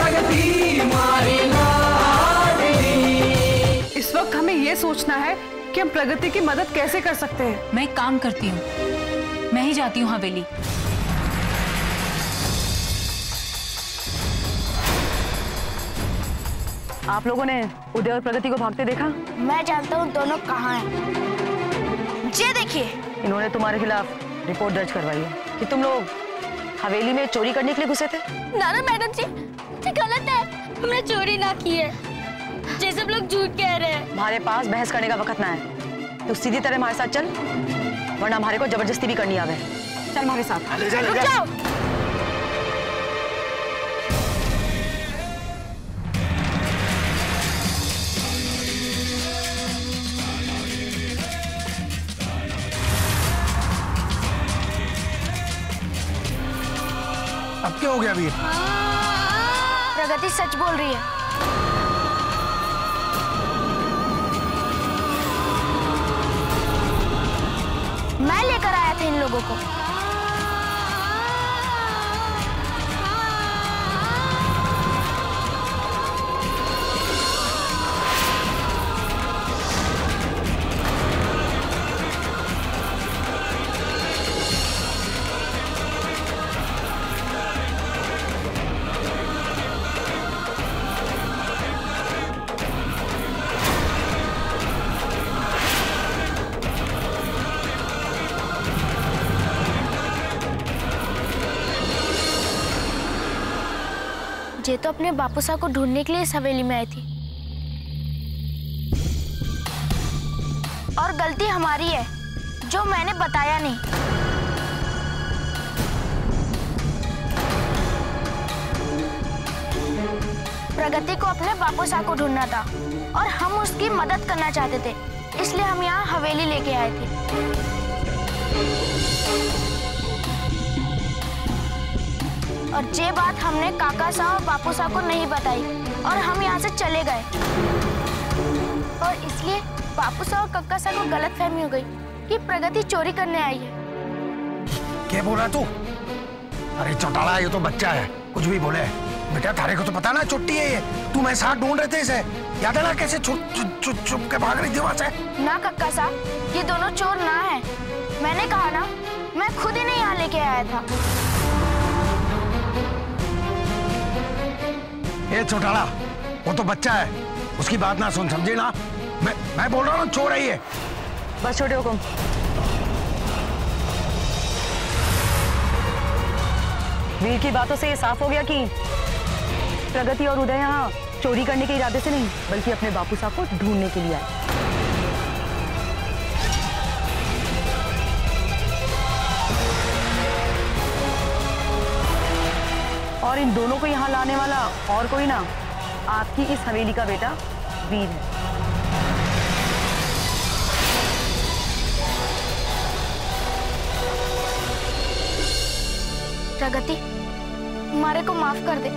प्रगति मारी लाडली। इस वक्त हमें ये सोचना है कि हम प्रगति की मदद कैसे कर सकते हैं। मैं एक काम करती हूँ, मैं ही जाती हूँ हवेली। आप लोगों ने उदय और प्रगति को भागते देखा? मैं जानता हूँ दोनों कहाँ हैं। ये देखिए, इन्होंने तुम्हारे खिलाफ रिपोर्ट दर्ज करवाई है कि तुम लोग हवेली में चोरी करने के लिए घुसे थे। ना मैडम जी, ये गलत है, हमने चोरी ना की है, ये सब लोग झूठ कह रहे हैं। हमारे पास बहस करने का वक्त ना है, तो सीधी तरह हमारे साथ चल, वरना हमारे को जबरदस्ती भी करनी आवे। चल हमारे साथ। रुक जाओ। अब क्या हो गया वीर? प्रगति सच बोल रही है। मैं लेकर आया था इन लोगों को। ये तो अपने बापूसा को ढूंढने के लिए इस हवेली में आई थी, और गलती हमारी है जो मैंने बताया नहीं। प्रगति को अपने बापूसा को ढूंढना था और हम उसकी मदद करना चाहते थे, इसलिए हम यहाँ हवेली लेके आए थे। और ये बात हमने काका साहब और बापू साहब को नहीं बताई और हम यहाँ से चले गए, और इसलिए बापू साहब और काका साहब को गलतफहमी हो गई कि प्रगति चोरी करने आई है। क्या बोल रहा तू? अरे चौटाला, ये तो बच्चा है, कुछ भी बोले। बेटा थारे को तो पता ना चुट्टी है ये, तू मैं साथ ढूंढ रहे थे इसे, याद है ना कैसे छुप के भाग रही थी वहां से? ना काका साहब, ये दोनों चोर ना है, मैंने कहा ना, मैं खुद ही नहीं यहाँ लेके आया था। ये चौटाला, वो तो बच्चा है, उसकी बात ना सुन, समझे ना? मैं बोल रहा हूँ चोर है ये। बस छोटे हुकुम। वीर की बातों से ये साफ हो गया कि प्रगति और उदय यहाँ चोरी करने के इरादे से नहीं, बल्कि अपने बापू साहब को ढूंढने के लिए आए। और इन दोनों को यहाँ लाने वाला और कोई ना, आपकी इस हवेली का बेटा वीर है। प्रगति, हमारे को माफ कर दे,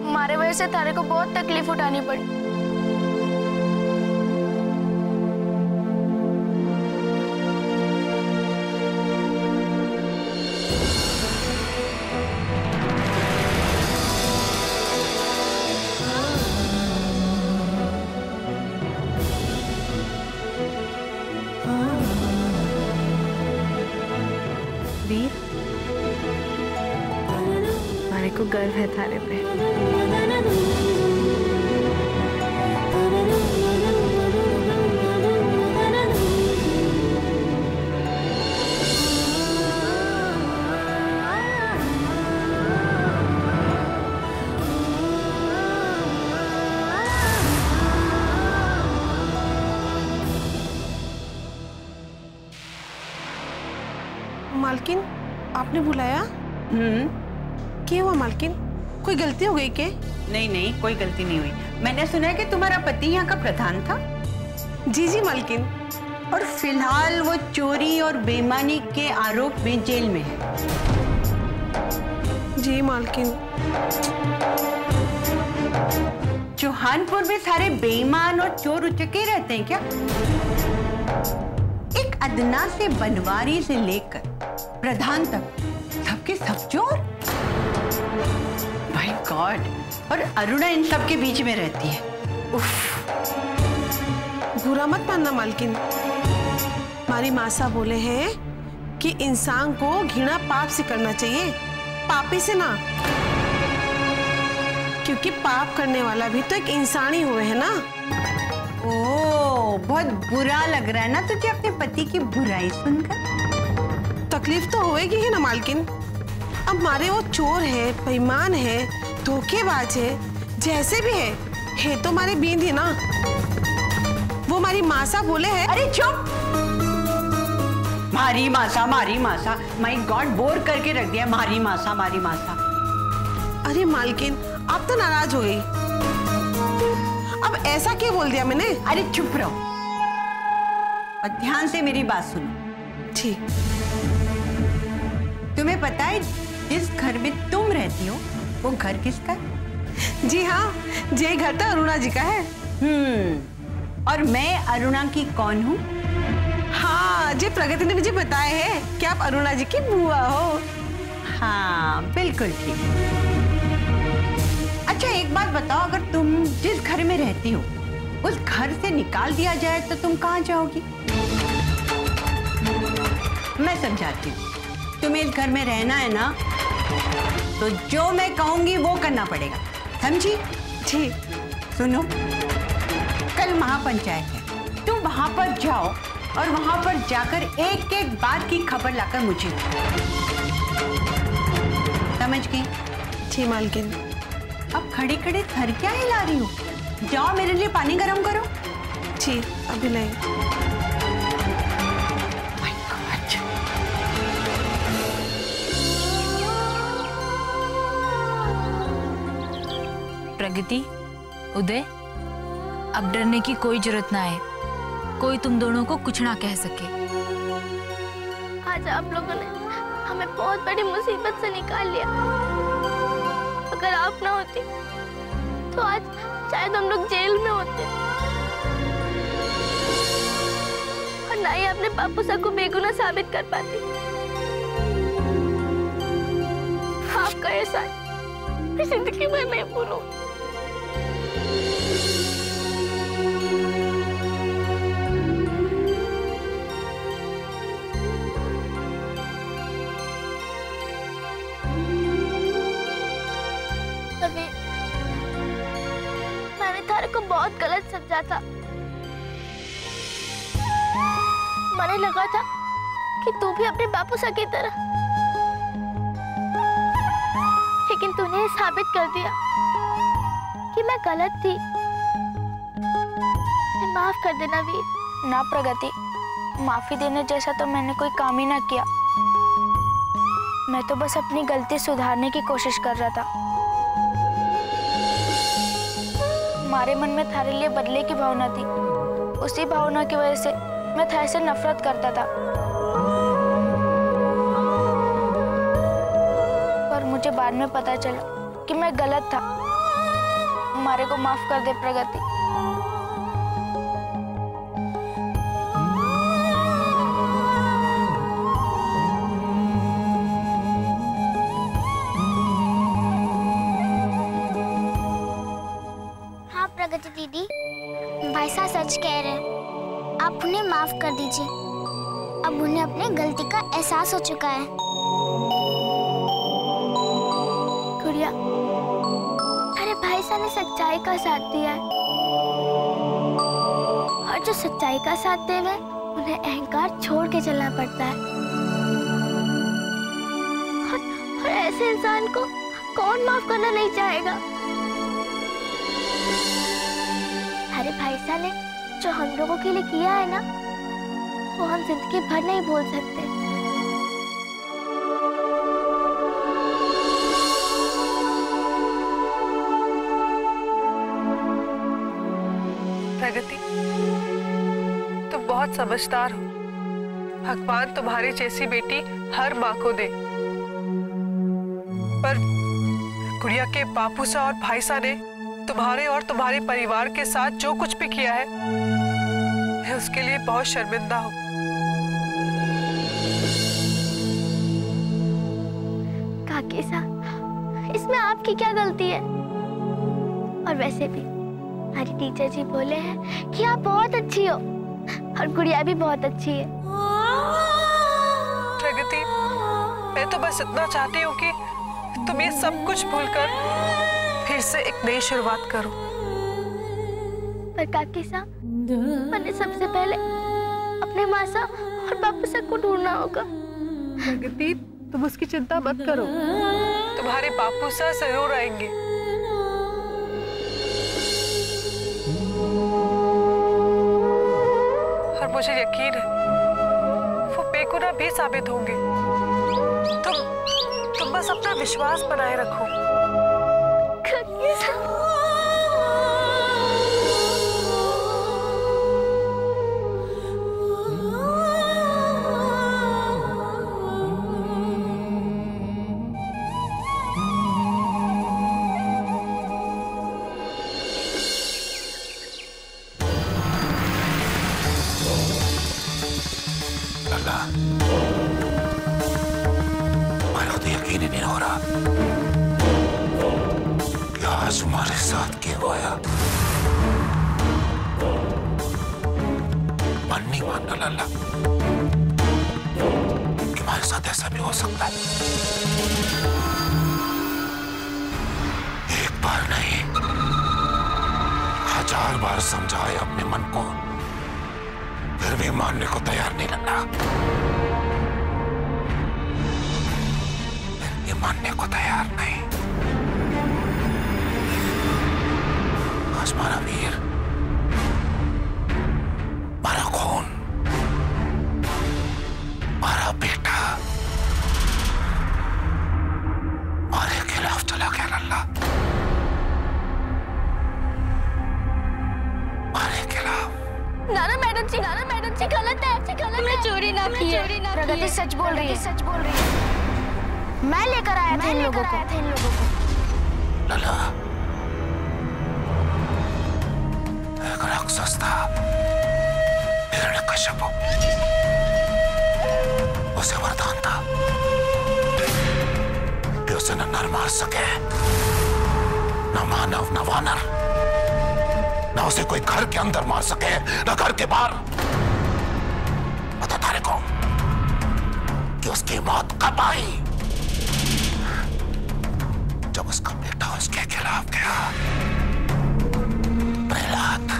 हमारे वजह से तारे को बहुत तकलीफ उठानी पड़ी। वीर, हमारे को गर्व है थारे पे। मालकिन, आपने बुलाया? क्या हुआ मालकिन, कोई गलती हो गई क्या? नहीं नहीं, कोई गलती नहीं हुई। मैंने सुना है कि तुम्हारा पति यहाँ का प्रधान था। जी जी मालकिन। और फिलहाल वो चोरी और बेईमानी के आरोप में जेल में है। जी मालकिन। चौहानपुर में सारे बेईमान और चोर उचके रहते हैं क्या? एक अदना से बनवारी से लेकर प्रधान तक सबके सब चोर। माय गॉड, और अरुणा इन सब के बीच में रहती है। उफ। बुरा मत मानना मालकिन, हमारी मासा बोले हैं कि इंसान को घृणा पाप से करना चाहिए, पापी से ना, क्योंकि पाप करने वाला भी तो एक इंसान ही हुए है ना। ओ, बहुत बुरा लग रहा है ना तुझे अपने पति की बुराई सुनकर? तकलीफ तो होएगी ही ना मालकिन। अब हमारे वो चोर है, बेईमान है, धोखेबाज है, जैसे भी है तो हमारे बींद ही ना। वो हमारी मासा बोले है। अरे चुप! मारी मासा, माय गॉड, बोर करके रख दिया। मारी मासा। अरे मालकिन, आप तो नाराज हो गई। अब ऐसा क्यों बोल दिया मैंने? अरे चुप रहो और ध्यान से मेरी बात सुनो। ठीक। तुम्हें पता है जिस घर में तुम रहती हो वो घर किसका है? जी हाँ, ये घर तो अरुणा जी का है। और मैं अरुणा की कौन हूँ? हाँ, जी प्रगति ने मुझे बताया है कि आप अरुणा जी की बुआ हो। हाँ, बिल्कुल ठीक। अच्छा एक बात बताओ, अगर तुम जिस घर में रहती हो उस घर से निकाल दिया जाए तो तुम कहाँ जाओगी? मैं समझाती हूँ। तुम्हें इस घर में रहना है ना, तो जो मैं कहूंगी वो करना पड़ेगा, समझी? जी। सुनो, कल महापंचायत है, तुम वहां पर जाओ और वहां पर जाकर एक एक बात की खबर लाकर मुझे, समझ गई? जी मालकिन। अब खड़े खड़े सर क्या हिला रही हो? जाओ मेरे लिए पानी गरम करो। जी, अभी नहीं। प्रगति, उदय, अब डरने की कोई जरूरत ना है। कोई तुम दोनों को कुछ ना कह सके। आज आप लोगों ने हमें बहुत बड़ी मुसीबत से निकाल लिया। अगर आप ना होती तो आज शायद हम लोग जेल में होते, और ना ही अपने बापू साहब को बेगुनाह साबित कर पाती। आपका एहसान मैं जिंदगी में नहीं भूलूं। मैंने थारे को बहुत गलत समझा था। मैंने लगा था कि तू भी अपने बापू सा की तरह, लेकिन तूने ये साबित कर दिया कि मैं गलत थी। माफ कर देना वीर। ना प्रगति, माफी देने जैसा तो मैंने कोई काम ही ना किया। मैं तो बस अपनी गलती सुधारने की कोशिश कर रहा था। हमारे मन में थारे लिए बदले की भावना थी। उसी भावना की वजह से मैं थारे से नफरत करता था। पर मुझे बाद में पता चला कि मैं गलत था। हमारे को माफ कर दे प्रगति। हाँ प्रगति दीदी, भाई साहब सच कह रहे हैं। आप उन्हें माफ कर दीजिए। अब उन्हें अपने गलती का एहसास हो चुका है। गुड़िया, अरे भाई साहब ने सच्चाई का साथ दिया है, और जो सच्चाई का साथ दे वे उन्हें अहंकार छोड़ के चलना पड़ता है। और ऐसे इंसान को कौन माफ करना नहीं चाहेगा? अरे भाई साहब ने जो हम लोगों के लिए किया है ना, वो हम जिंदगी भर नहीं भूल सकते। प्रगति, तुम बहुत समझदार हो। भगवान तुम्हारी जैसी बेटी हर माँ को दे। पर गुड़िया के बापू सा और भाई सा ने तुम्हारे और तुम्हारे परिवार के साथ जो कुछ भी किया है, मैं उसके लिए बहुत शर्मिंदा हूँ। काकी साहब, इसमें आपकी क्या गलती है? और वैसे भी हमारी टीचर जी बोले हैं कि आप बहुत अच्छी हो और गुड़िया भी बहुत अच्छी है। प्रगति, मैं तो बस इतना चाहती हूँ कि तुम ये सब कुछ भूलकर फिर से एक नई शुरुआत करो। पर काकी साहब, मैंने सबसे पहले अपने मासा और बापूसा को ढूंढना होगा। प्रगति, तुम उसकी चिंता मत करो, तुम्हारे बापूसा जरूर आएंगे। और मुझे यकीन है वो बेगुनाह भी साबित होंगे। तुम बस अपना विश्वास बनाए रखो। काकी साहब, मेरा तो यकीन ही नहीं हो रहा कि आज तुम्हारे साथ क्या हुआ। मन नहीं मानना लल्ला कि हमारे साथ ऐसा भी हो सकता है। एक बार नहीं, 1000 बार समझाए अपने मन को, फिर भी मानने को तैयार नहीं लल्ला। ये मानने को तैयार नहीं। आज हमारा वीर, हमारा खून, हमारा बेटा हमारे खिलाफ चला गया लल्ला, हमारे खिलाफ। नाना मैडम जी गलत है, हमने चोरी ना की है। प्रगति सच बोल रही है। मैं लेकर आया था इन लोगों को। लला, एक राक्षस था, हिरण्यकश्यप। उसे वरदान था कि उसे न नर मार सके, न मानव न वानर, न उसे कोई घर के अंदर मार सके न घर के बाहर। बता तारे को कि उसकी मौत कब आई? जब उसका बेटा उसके खिलाफ गया। प्रहलाद,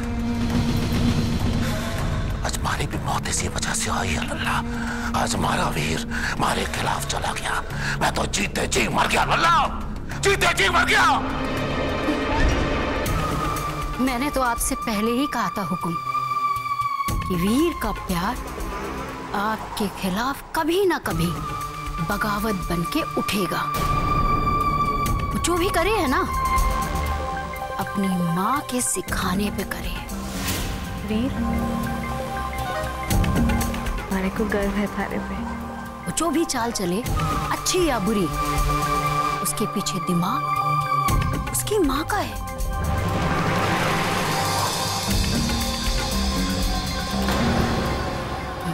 आज हमारी भी मौत इसी वजह से आई है लल्ला। आज हमारा वीर हमारे खिलाफ चला गया। मैं तो जीते जी मर गया लल्ला, जीते जी मर गया। मैंने तो आपसे पहले ही कहा था हुकुम कि वीर का प्यार आपके खिलाफ कभी ना कभी बगावत बनके उठेगा। वो जो भी करे है ना, अपनी माँ के सिखाने पे करे। वीर, हमारे को गर्व है थारे पे। वो जो भी चाल चले, अच्छी या बुरी, उसके पीछे दिमाग उसकी माँ का है।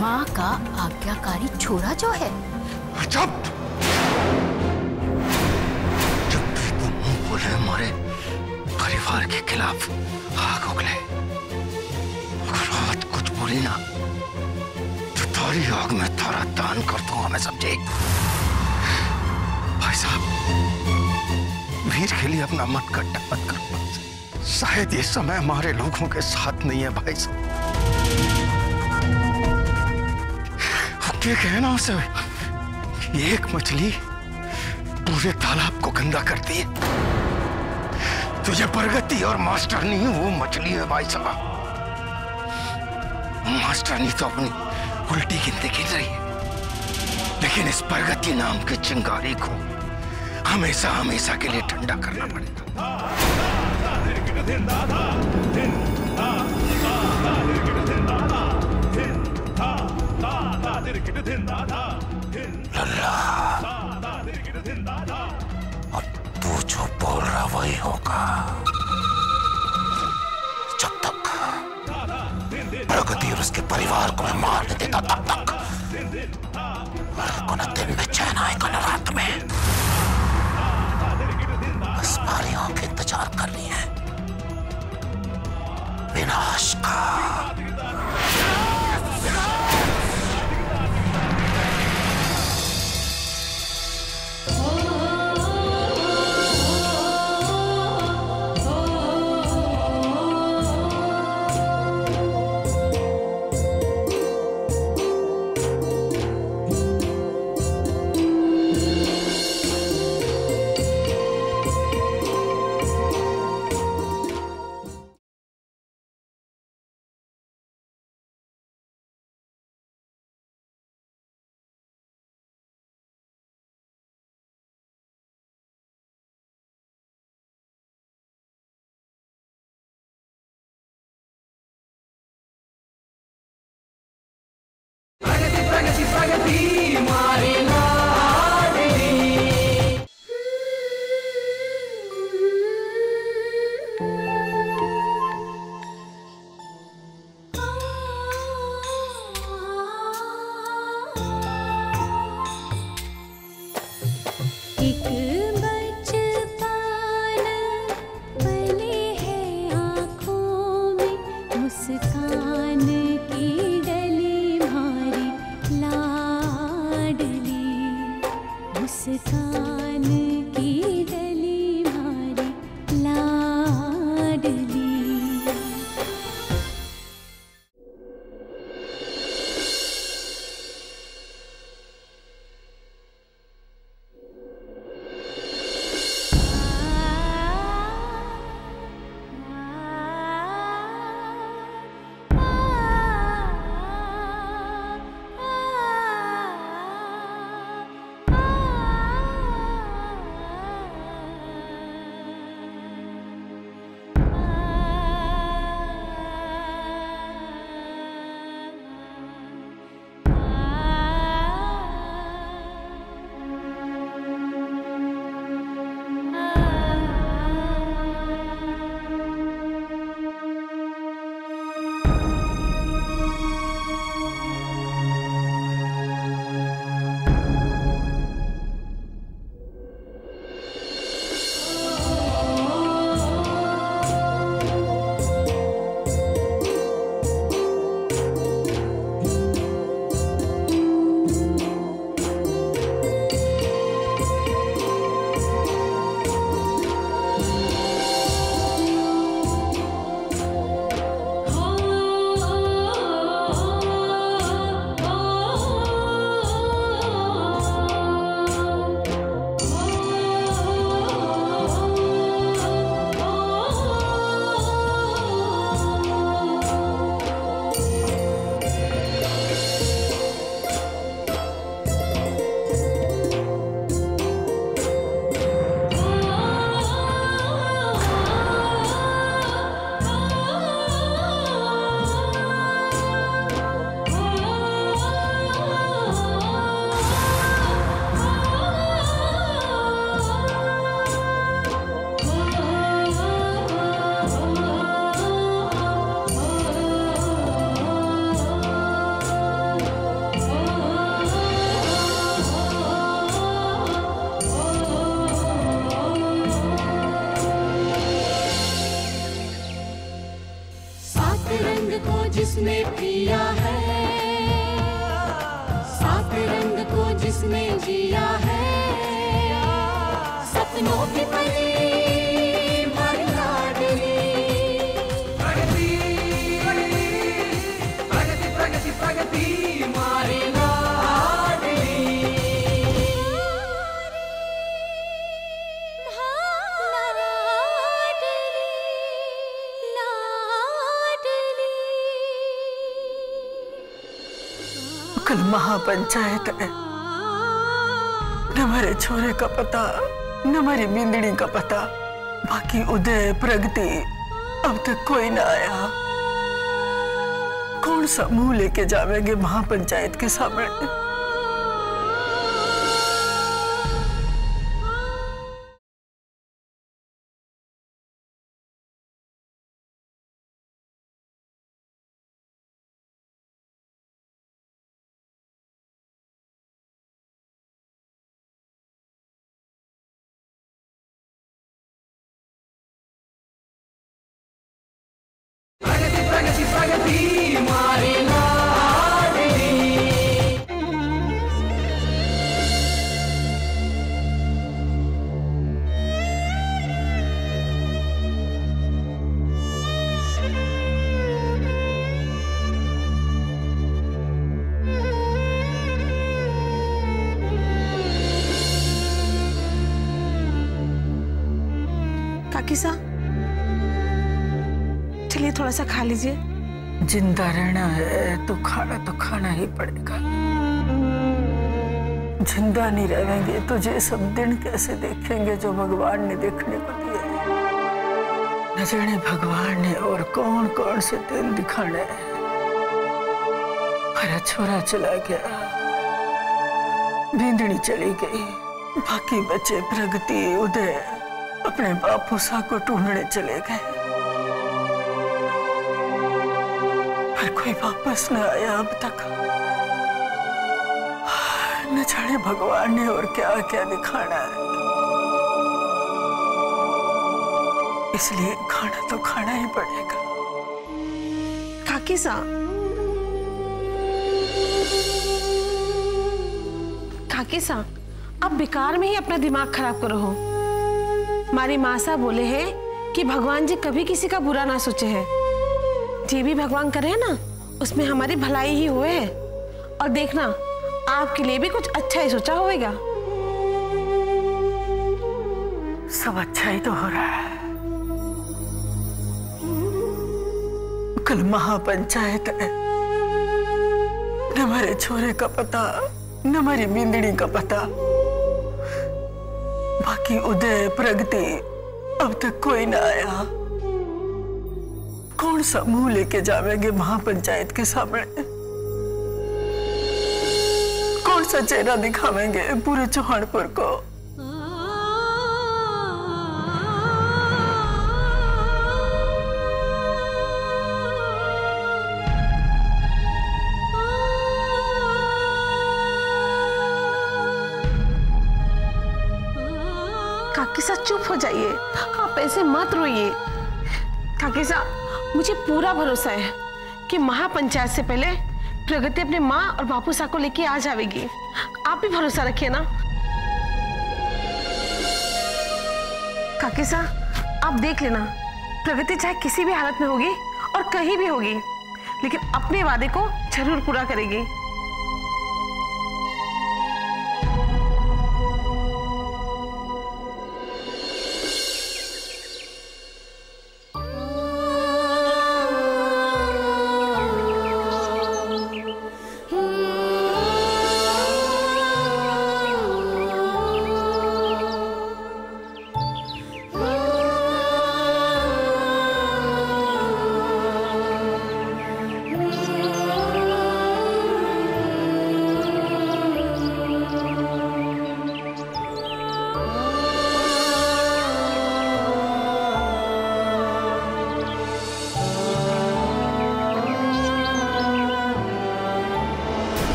माँ का आज्ञाकारी छोरा जो है। जब भी तुम मुंह बोले हमारे परिवार के खिलाफ, आग उगले, अगर बात कुछ बोली ना तो तारी आग में तारा दान कर दूंगा मैं, समझे? भाई साहब, वीर के लिए अपना मत कट्टा मत कर। शायद ये समय हमारे लोगों के साथ नहीं है भाई साहब। ये कहना उसे, एक मछली पूरे तालाब को गंदा करती है, तो ये प्रगति और मास्टर नहीं वो मछली है भाई साहब। मास्टर नहीं तो अपनी उल्टी गिनती गिन रही है, लेकिन इस प्रगति नाम के चिंगारी को हमेशा हमेशा के लिए ठंडा करना पड़ेगा। लल्ला, और तू जो बोल रहा वही होगा। जब तक प्रगति और उसके परिवार को मैं मार नहीं देता, तब तक मेरे को न दिन में चैन आएगा न रात में। विनाश का। प्रगति प्रगति मारी लाडली। एक बचपन पले है आँखों में, मुस्कान की डली भारी लाडली, मुस्कान की डली भारी लाडली। जिसने पिया है, सात रंग को जिसने जिया है, सपनों की परी हमारी लाडली। प्रगति प्रगति प्रगति प्रगति हमारी लाडली। कल महापंचायत है, न हमारे छोरे का पता न हमारी बिंदड़ी का पता, बाकी उदय प्रगति अब तक कोई ना आया। कौन सा मुंह लेके जावेंगे महापंचायत के सामने। प्रगति प्रगति मारी लाडली। काकी सा, चलिए थोड़ा सा खा लीजिए। जिंदा रहना है तो खाना ही पड़ेगा। जिंदा नहीं रहेंगे तो ये सब दिन कैसे देखेंगे जो भगवान ने देखने को दिए। न जाने भगवान ने और कौन कौन से दिन दिखाने हैं। हरा छोरा चला गया, बिंदनी चली गई, बाकी बच्चे प्रगति उदय अपने बापू सा को ढूंढने चले गए, पर कोई वापस न आया अब तक। न जाने भगवान ने और क्या क्या दिखाना है। इसलिए खाना तो खाना ही पड़ेगा। काकी सा, काकी सा, अब बेकार में ही अपना दिमाग खराब करो हो। हमारी माँ सा बोले हैं कि भगवान जी कभी किसी का बुरा ना सोचे है। जे भी भगवान करे है ना, उसमें हमारी भलाई ही हुए है। और देखना, आपके लिए भी कुछ अच्छा ही सोचा होगा। सब अच्छा ही तो हो रहा है। कल महापंचायत है, न हमारे छोरे का पता न हमारी बिंदड़ी का पता। बाकी उदय प्रगति अब तक कोई ना आया। कौन सा मुंह लेके जावेंगे महापंचायत के सामने? कौन सा चेहरा दिखावेंगे पूरे चौहानपुर को? काकी सा चुप हो जाइए, आप ऐसे मत रोइए। काकी सा, मुझे पूरा भरोसा है कि महापंचायत से पहले प्रगति अपने माँ और बापू सा को लेके आ जाएगी। आप भी भरोसा रखिए ना। काकी सा, आप देख लेना, प्रगति चाहे किसी भी हालत में होगी और कहीं भी होगी, लेकिन अपने वादे को जरूर पूरा करेगी।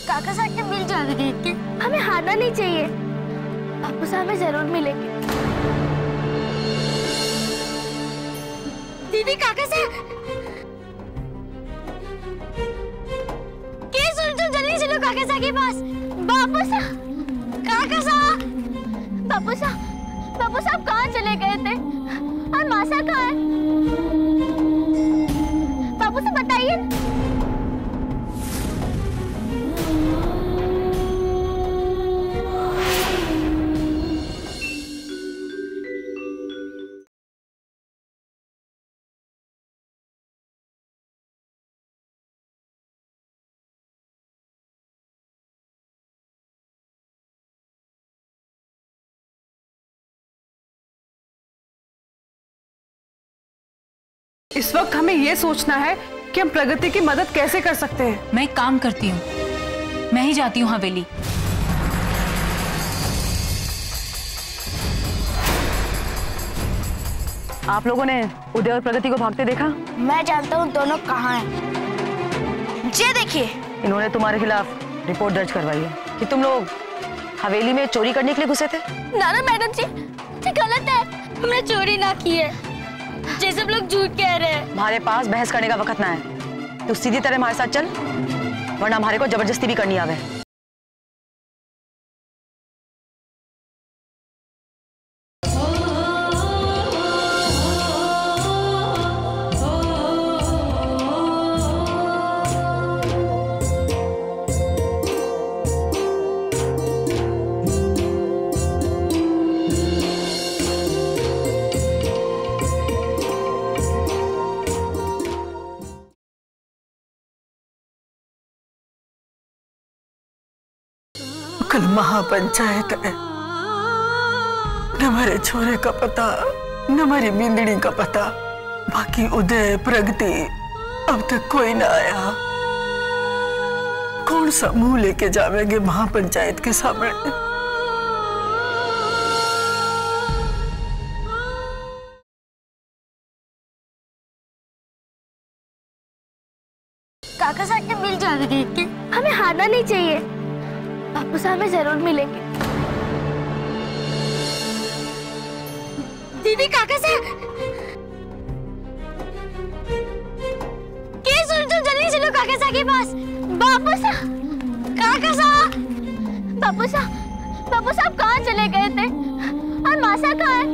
काका साहब के मिल जाएंगे, हमें हारना नहीं चाहिए। बापू साहब हमें जरूर मिलेंगे। दीदी, काका साहब, जल्दी चलो काका साहब के पास। बापू साहब, काका साहब, बापू साहब कहाँ चले गए थे? और मासा कहाँ है? बापू साहब बताइए। इस वक्त हमें यह सोचना है कि हम प्रगति की मदद कैसे कर सकते हैं। मैं एक काम करती हूँ, मैं ही जाती हूँ हवेली। आप लोगों ने उदय और प्रगति को भागते देखा? मैं जानता हूँ दोनों कहाँ हैं। ये देखिए, इन्होंने तुम्हारे खिलाफ रिपोर्ट दर्ज करवाई है कि तुम लोग हवेली में चोरी करने के लिए घुसे थे। ना मैडम जी, ये गलत है, हमने चोरी ना की है। जे सब लोग झूठ कह रहे हैं। हमारे पास बहस करने का वक्त ना है, तो सीधी तरह हमारे साथ चल, वरना हमारे को जबरदस्ती भी करनी आवे। कल महापंचायत है, न हमारे छोरे का पता न हमारी बिंदड़ी का पता। बाकी उदय प्रगति अब तक कोई ना आया। कौन सा मुंह लेके जावेंगे महापंचायत के सामने? काका साहब ने मिल जाएगी, हमें हारना नहीं चाहिए। बापू साहब में जरूर मिलेंगे। दीदी काका साहब, जल्दी चलो काका साहब के पास। बापू साहब, काका साहब, बापू साहब कहाँ चले गए थे? और मासा कहाँ है?